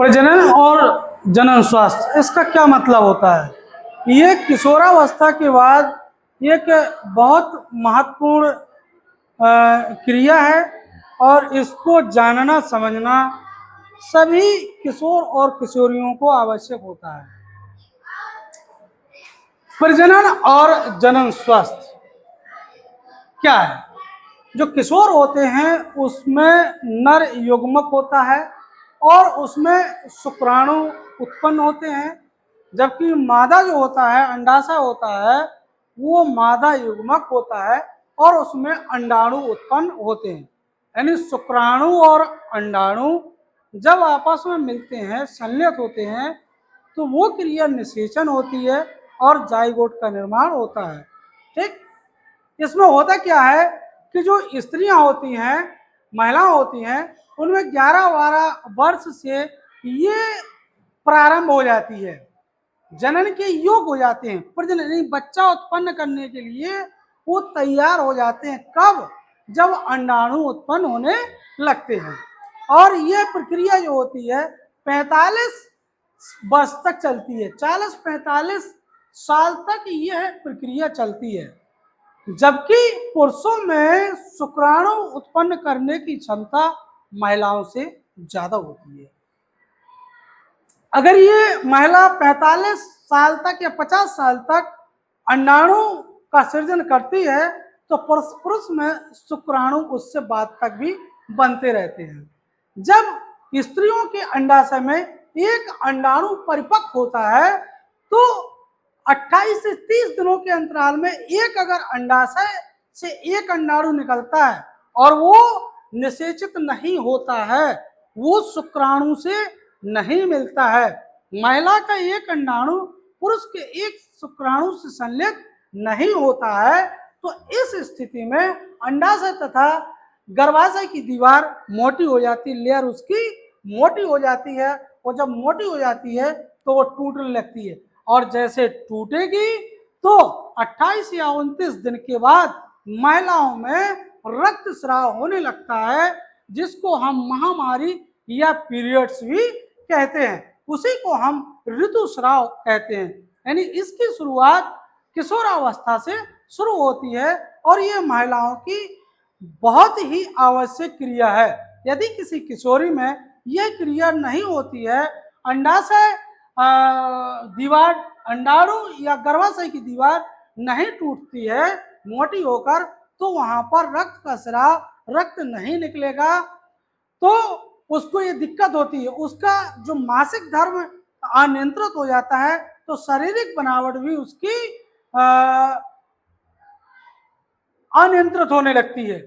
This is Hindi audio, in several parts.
प्रजनन और जनन स्वास्थ्य, इसका क्या मतलब होता है? ये किशोरावस्था के बाद एक बहुत महत्वपूर्ण क्रिया है और इसको जानना समझना सभी किशोर और किशोरियों को आवश्यक होता है। प्रजनन और जनन स्वास्थ्य क्या है? जो किशोर होते हैं उसमें नर युग्मक होता है और उसमें शुक्राणु उत्पन्न होते हैं, जबकि मादा जो होता है, अंडाशय होता है, वो मादा युग्मक होता है और उसमें अंडाणु उत्पन्न होते हैं। यानी शुक्राणु और अंडाणु जब आपस में मिलते हैं, संलयन होते हैं, तो वो क्रिया निषेचन होती है और जाइगोट का निर्माण होता है। ठीक, इसमें होता क्या है कि जो स्त्रियां होती हैं, महिलाएं होती हैं, उनमें 11-12 वर्ष से ये प्रारंभ हो जाती है, जनन के योग हो जाते हैं, प्रजनन बच्चा उत्पन्न करने के लिए वो तैयार हो जाते हैं। कब? जब अंडाणु उत्पन्न होने लगते हैं। और ये प्रक्रिया जो होती है 45 वर्ष तक चलती है, 40-45 साल तक यह प्रक्रिया चलती है। जबकि पुरुषों में शुक्राणु उत्पन्न करने की क्षमता महिलाओं से ज्यादा होती है। अगर ये महिला 45 साल तक या 50 साल तक अंडाणु का सृजन करती है तो पुरुष में शुक्राणु उससे बाद तक भी बनते रहते हैं। जब स्त्रियों के अंडाशय में एक अंडाणु परिपक्व होता है तो 28 से 30 दिनों के अंतराल में एक अगर अंडाशय से एक अंडाणु निकलता है और वो निषेचित नहीं होता है, वो शुक्राणु से नहीं मिलता है, महिला का एक अंडाणु पुरुष के एक शुक्राणु से संलयन नहीं होता है, तो इस स्थिति में अंडाशय तथा गर्भाशय की दीवार मोटी हो जाती है, लेयर उसकी मोटी हो जाती है, और जब मोटी हो जाती है तो वो टूटने लगती है। और जैसे टूटेगी तो 28 या 29 दिन के बाद महिलाओं में रक्तस्राव होने लगता है, जिसको हम महामारी या पीरियड्स भी कहते हैं। उसी को हम ऋतुस्राव कहते हैं। यानी इसकी शुरुआत किशोरावस्था से शुरू होती है और ये महिलाओं की बहुत ही आवश्यक क्रिया है। यदि किसी किशोरी में यह क्रिया नहीं होती है, अंडाशय दीवार, अंडाणु या गर्भाशय की दीवार नहीं टूटती है मोटी होकर, तो वहां पर रक्त का स्राव, रक्त नहीं निकलेगा, तो उसको ये दिक्कत होती है। उसका जो मासिक धर्म अनियंत्रित हो जाता है तो शारीरिक बनावट भी उसकी अनियंत्रित होने लगती है।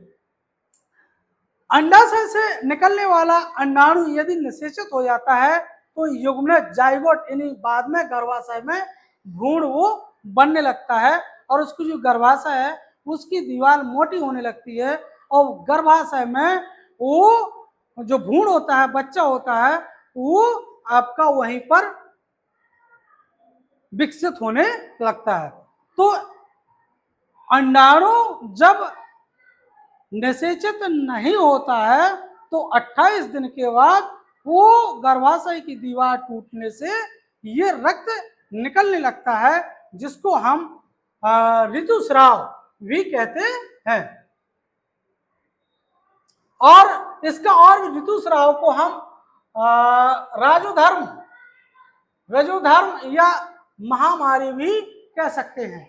अंडाशय से निकलने वाला अंडाणु यदि निषेचित हो जाता है तो युग्मनज, जाइगोट, यानी बाद में गर्भाशय में भ्रूण वो बनने लगता है और उसकी जो गर्भाशय है उसकी दीवार मोटी होने लगती है और गर्भाशय में वो जो भ्रूण होता है, बच्चा होता है, वो आपका वहीं पर विकसित होने लगता है। तो अंडाणु जब निषेचित नहीं होता है तो 28 दिन के बाद वो गर्भाशय की दीवार टूटने से ये रक्त निकलने लगता है, जिसको हम ऋतुस्राव भी कहते हैं। और इसका और ऋतुस्राव को हम रजोधर्म या महामारी भी कह सकते हैं।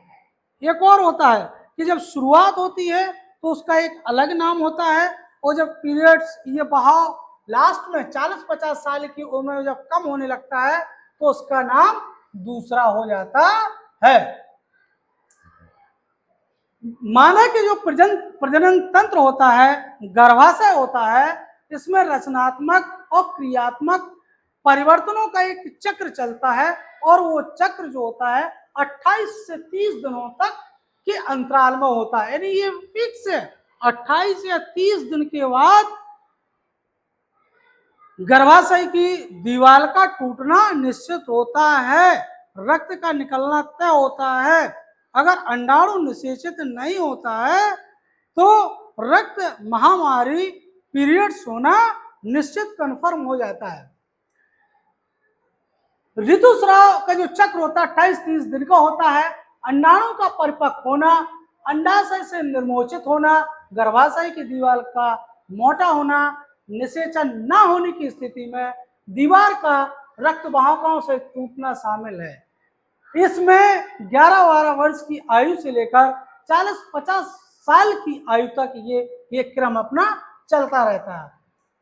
एक और होता है कि जब शुरुआत होती है तो उसका एक अलग नाम होता है, और जब पीरियड्स, ये बहाव लास्ट में 40-50 साल की उम्र में जब कम होने लगता है तो उसका नाम दूसरा हो जाता है। माना कि जो प्रजनन तंत्र होता है, गर्भाशय होता है, इसमें रचनात्मक और क्रियात्मक परिवर्तनों का एक चक्र चलता है और वो चक्र जो होता है 28 से 30 दिनों तक के अंतराल में होता है। यानी ये फिक्स है, 28 या 30 दिन के बाद गर्भाशय की दीवार का टूटना निश्चित होता है, रक्त का निकलना तय होता है। अगर अंडाणु निषेचित नहीं होता है तो रक्त महामारी पीरियड्स होना निश्चित कन्फर्म हो जाता है। ऋतुस्राव का जो चक्र होता है 28-30 दिन का होता है। अंडाणु का परिपक्व होना, अंडाशय से निर्मोचित होना, गर्भाशय की दीवार का मोटा होना, निषेचन न होने की स्थिति में दीवार का रक्त वाहकों से टूटना शामिल है। इसमें 11-12 वर्ष की आयु से लेकर 40-50 साल की आयु तक ये क्रम अपना चलता रहता है।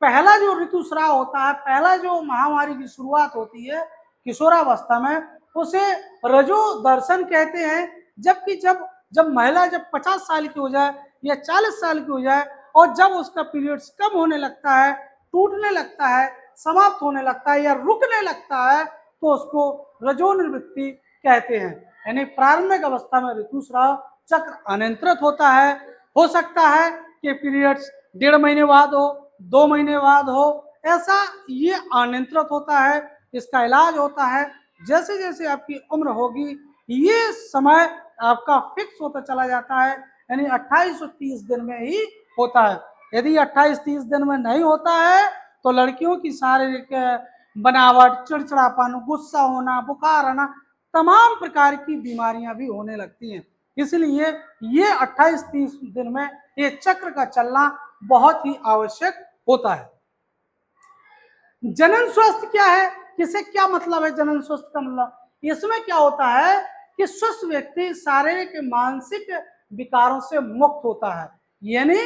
पहला जो ऋतुस्राव होता है, पहला जो महामारी की शुरुआत होती है किशोरावस्था में, उसे रजो दर्शन कहते हैं। जबकि जब महिला 50 साल की हो जाए या 40 साल की हो जाए और जब उसका पीरियड्स कम होने लगता है, टूटने लगता है, समाप्त होने लगता है या रुकने लगता है, तो उसको रजोनिवृत्ति कहते हैं। यानी प्रारंभिक अवस्था में ऋतुस्राव चक्र अनियंत्रित होता है। हो सकता है कि पीरियड्स 1.5 महीने बाद हो, 2 महीने बाद हो, ऐसा ये अनियंत्रित होता है। इसका इलाज होता है, जैसे जैसे आपकी उम्र होगी ये समय आपका फिक्स होता चला जाता है, यानी 28 से 30 दिन में ही होता है। यदि 28-30 दिन में नहीं होता है तो लड़कियों की शारीरिक बनावट, चिड़चिड़ापन, गुस्सा होना, बुखार आना, तमाम प्रकार की बीमारियां भी होने लगती हैं। इसलिए ये 28-30 दिन में ये चक्र का चलना बहुत ही आवश्यक होता है। जनन स्वस्थ क्या है, किसे क्या मतलब है जनन स्वस्थ का मतलब? इसमें क्या होता है कि स्वस्थ व्यक्ति शारीरिक मानसिक विकारों से मुक्त होता है। यानी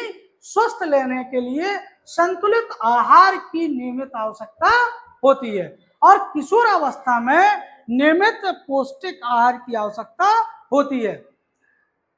स्वस्थ लेने के लिए संतुलित आहार की नियमित आवश्यकता होती है और किशोरावस्था में नियमित पौष्टिक आहार की आवश्यकता होती है।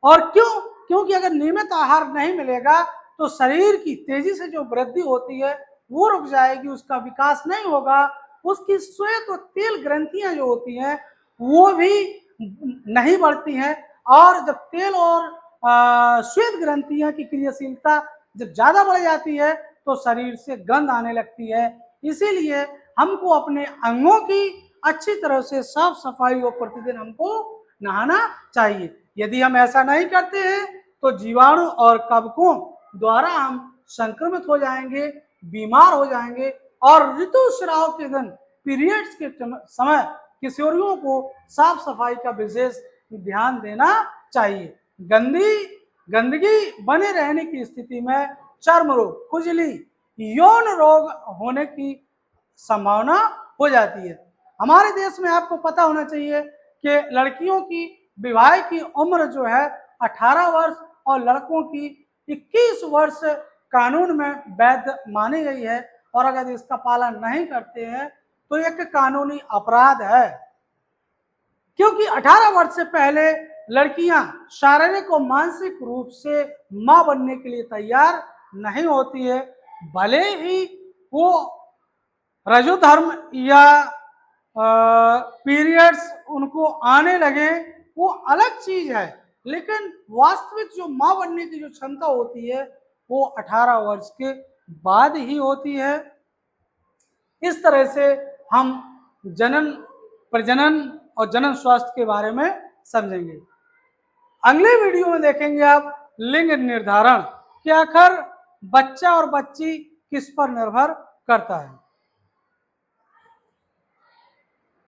और क्योंकि अगर नियमित आहार नहीं मिलेगा तो शरीर की तेजी से जो वृद्धि होती है वो रुक जाएगी, उसका विकास नहीं होगा, उसकी श्वेत और तेल ग्रंथियां जो होती हैं वो भी नहीं बढ़ती हैं। और जब तेल और श्वेत ग्रंथियां की क्रियाशीलता जब ज्यादा बढ़ जाती है तो शरीर से गंध आने लगती है। इसीलिए हमको अपने अंगों की अच्छी तरह से साफ सफाई और प्रतिदिन हमको नहाना चाहिए। यदि हम ऐसा नहीं करते हैं तो जीवाणु और कवकों द्वारा हम संक्रमित हो जाएंगे, बीमार हो जाएंगे। और ऋतुस्राव के दिन, पीरियड्स के समय किशोरियों को साफ सफाई का विशेष ध्यान देना चाहिए। गंदगी बने रहने की स्थिति में चर्म रोग, खुजली, यौन रोग होने की संभावना हो जाती है। हमारे देश में आपको पता होना चाहिए कि लड़कियों की विवाह की उम्र जो है 18 वर्ष और लड़कों की 21 वर्ष कानून में वैध मानी गई है। और अगर इसका पालन नहीं करते हैं तो एक कानूनी अपराध है, क्योंकि 18 वर्ष से पहले लड़कियां शारीरिक और मानसिक रूप से मां बनने के लिए तैयार नहीं होती है। भले ही वो रजोधर्म या पीरियड्स उनको आने लगे, वो अलग चीज है, लेकिन वास्तविक जो मां बनने की जो क्षमता होती है वो 18 वर्ष के बाद ही होती है। इस तरह से हम जनन, प्रजनन और जनन स्वास्थ्य के बारे में समझेंगे। अगले वीडियो में देखेंगे आप लिंग निर्धारण कि आखिर बच्चा और बच्ची किस पर निर्भर करता है।